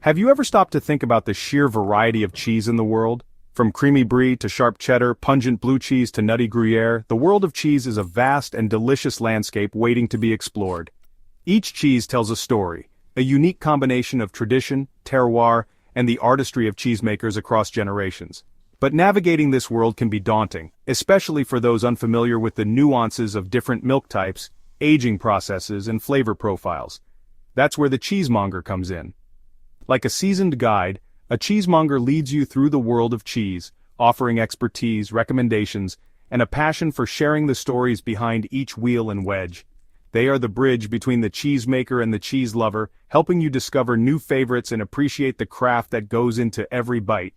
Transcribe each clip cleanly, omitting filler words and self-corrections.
Have you ever stopped to think about the sheer variety of cheese in the world? From creamy brie to sharp cheddar, pungent blue cheese to nutty Gruyere, the world of cheese is a vast and delicious landscape waiting to be explored. Each cheese tells a story, a unique combination of tradition, terroir, and the artistry of cheesemakers across generations. But navigating this world can be daunting, especially for those unfamiliar with the nuances of different milk types, aging processes, and flavor profiles. That's where the cheesemonger comes in. Like a seasoned guide, a cheesemonger leads you through the world of cheese, offering expertise, recommendations, and a passion for sharing the stories behind each wheel and wedge. They are the bridge between the cheesemaker and the cheese lover, helping you discover new favorites and appreciate the craft that goes into every bite.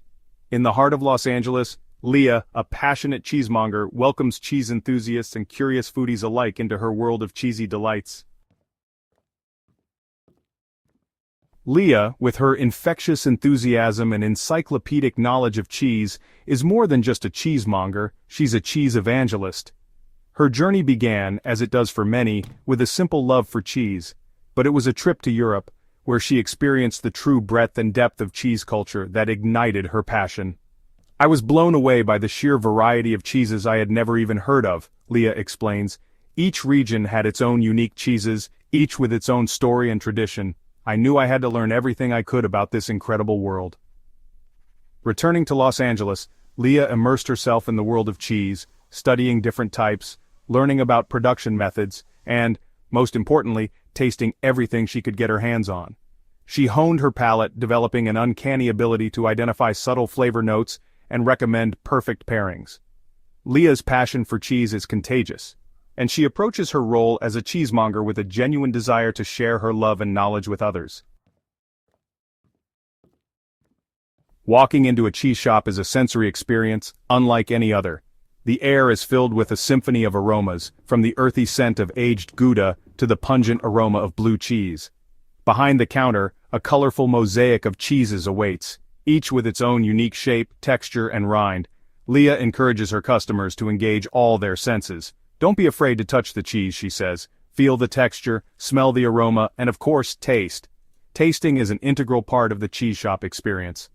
In the heart of Los Angeles, Leah, a passionate cheesemonger, welcomes cheese enthusiasts and curious foodies alike into her world of cheesy delights. Leah, with her infectious enthusiasm and encyclopedic knowledge of cheese, is more than just a cheesemonger, she's a cheese evangelist. Her journey began, as it does for many, with a simple love for cheese, but it was a trip to Europe, where she experienced the true breadth and depth of cheese culture that ignited her passion. I was blown away by the sheer variety of cheeses I had never even heard of, Leah explains. Each region had its own unique cheeses, each with its own story and tradition. I knew I had to learn everything I could about this incredible world. Returning to Los Angeles, Leah immersed herself in the world of cheese, studying different types, learning about production methods, and, most importantly, tasting everything she could get her hands on. She honed her palate, developing an uncanny ability to identify subtle flavor notes and recommend perfect pairings. Leah's passion for cheese is contagious, and she approaches her role as a cheesemonger with a genuine desire to share her love and knowledge with others. Walking into a cheese shop is a sensory experience unlike any other. The air is filled with a symphony of aromas, from the earthy scent of aged Gouda to the pungent aroma of blue cheese. Behind the counter, a colorful mosaic of cheeses awaits, each with its own unique shape, texture, and rind. Leah encourages her customers to engage all their senses. Don't be afraid to touch the cheese, she says. Feel the texture, smell the aroma, and of course, taste. Tasting is an integral part of the cheese shop experience.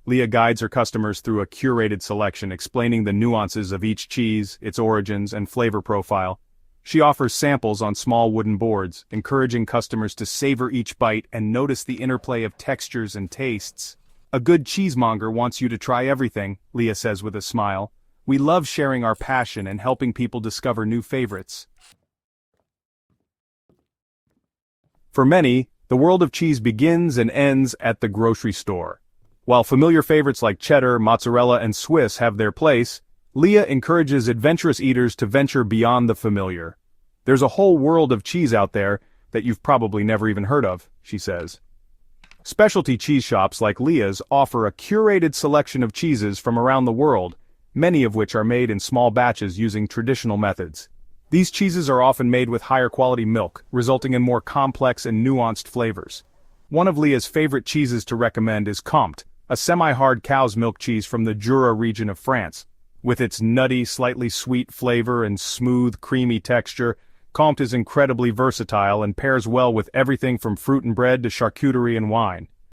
Leah guides her customers through a curated selection, explaining the nuances of each cheese, its origins, and flavor profile. She offers samples on small wooden boards, encouraging customers to savor each bite and notice the interplay of textures and tastes. A good cheesemonger wants you to try everything, Leah says with a smile. We love sharing our passion and helping people discover new favorites. For many, the world of cheese begins and ends at the grocery store. While familiar favorites like cheddar, mozzarella, and Swiss have their place, Leah encourages adventurous eaters to venture beyond the familiar. There's a whole world of cheese out there that you've probably never even heard of, she says. Specialty cheese shops like Leah's offer a curated selection of cheeses from around the world, many of which are made in small batches using traditional methods. These cheeses are often made with higher quality milk, resulting in more complex and nuanced flavors. One of Leah's favorite cheeses to recommend is Comte, a semi-hard cow's milk cheese from the Jura region of France. With its nutty, slightly sweet flavor and smooth, creamy texture, Comte is incredibly versatile and pairs well with everything from fruit and bread to charcuterie and wine.